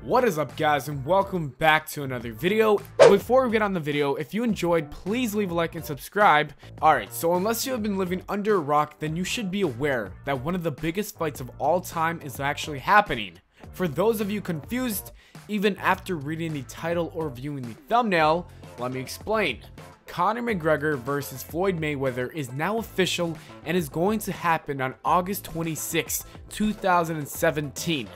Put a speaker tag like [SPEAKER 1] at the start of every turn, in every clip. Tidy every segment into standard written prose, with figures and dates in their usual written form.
[SPEAKER 1] What is up, guys, and welcome back to another video. Before we get on the video, if you enjoyed, please leave a like and subscribe. Alright, so unless you have been living under a rock, then you should be aware that one of the biggest fights of all time is actually happening. For those of you confused, even after reading the title or viewing the thumbnail, let me explain. Conor McGregor versus Floyd Mayweather is now official and is going to happen on August 26, 2017.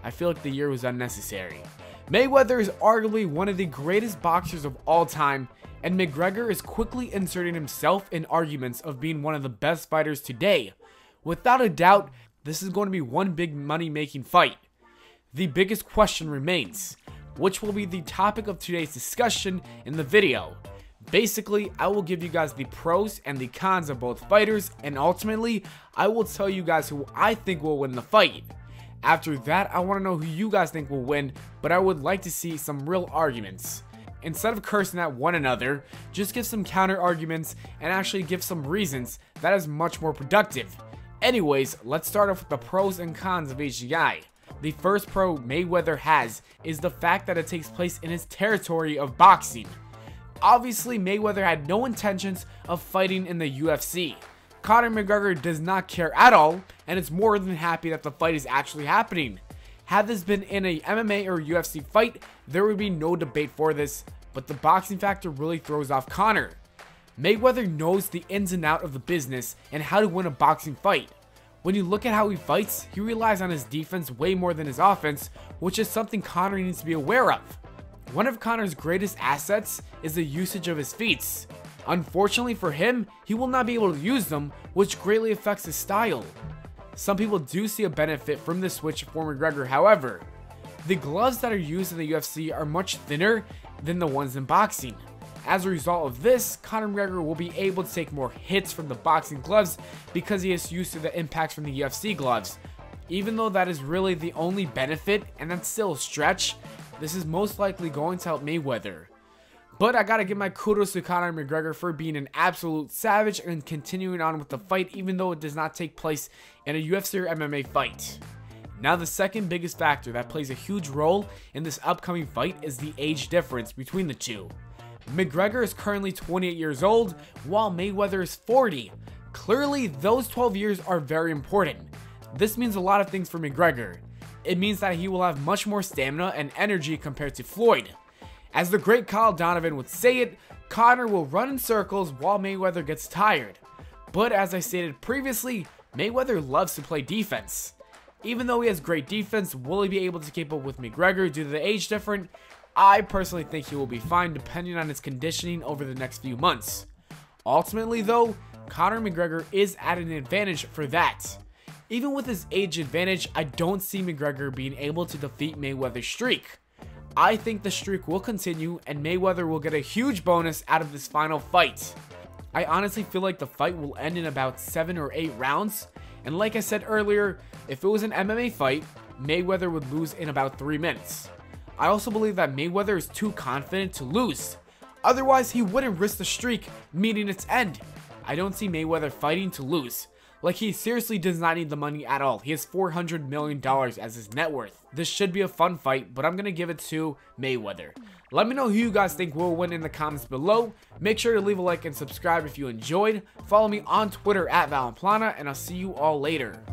[SPEAKER 1] I feel like the year was unnecessary. Mayweather is arguably one of the greatest boxers of all time, and McGregor is quickly inserting himself in arguments of being one of the best fighters today. Without a doubt, this is going to be one big money-making fight. The biggest question remains, which will be the topic of today's discussion in the video. Basically, I will give you guys the pros and the cons of both fighters, and ultimately, I will tell you guys who I think will win the fight. After that, I want to know who you guys think will win, but I would like to see some real arguments. Instead of cursing at one another, just give some counter arguments and actually give some reasons. That is much more productive. Anyways, let's start off with the pros and cons of each guy. The first pro Mayweather has is the fact that it takes place in his territory of boxing. Obviously, Mayweather had no intentions of fighting in the UFC. Conor McGregor does not care at all, and is more than happy that the fight is actually happening. Had this been in a MMA or UFC fight, there would be no debate for this, but the boxing factor really throws off Conor. Mayweather knows the ins and outs of the business and how to win a boxing fight. When you look at how he fights, he relies on his defense way more than his offense, which is something Conor needs to be aware of. One of Conor's greatest assets is the usage of his feet. Unfortunately for him, he will not be able to use them, which greatly affects his style. Some people do see a benefit from this switch for McGregor, however. The gloves that are used in the UFC are much thinner than the ones in boxing. As a result of this, Conor McGregor will be able to take more hits from the boxing gloves because he is used to the impacts from the UFC gloves. Even though that is really the only benefit, and that's still a stretch, this is most likely going to help Mayweather. But I gotta give my kudos to Conor McGregor for being an absolute savage and continuing on with the fight even though it does not take place in a UFC or MMA fight. Now the second biggest factor that plays a huge role in this upcoming fight is the age difference between the two. McGregor is currently 28 years old while Mayweather is 40. Clearly those 12 years are very important. This means a lot of things for McGregor. It means that he will have much more stamina and energy compared to Floyd. As the great Kyle Donovan would say it, Conor will run in circles while Mayweather gets tired. But as I stated previously, Mayweather loves to play defense. Even though he has great defense, will he be able to keep up with McGregor due to the age difference? I personally think he will be fine depending on his conditioning over the next few months. Ultimately though, Conor McGregor is at an advantage for that. Even with his age advantage, I don't see McGregor being able to defeat Mayweather's streak. I think the streak will continue and Mayweather will get a huge bonus out of this final fight. I honestly feel like the fight will end in about 7 or 8 rounds, and like I said earlier, if it was an MMA fight, Mayweather would lose in about 3 minutes. I also believe that Mayweather is too confident to lose, otherwise he wouldn't risk the streak meeting its end. I don't see Mayweather fighting to lose. Like, he seriously does not need the money at all. He has $400 million as his net worth. This should be a fun fight, but I'm going to give it to Mayweather. Let me know who you guys think will win in the comments below. Make sure to leave a like and subscribe if you enjoyed. Follow me on Twitter at Pllana, and I'll see you all later.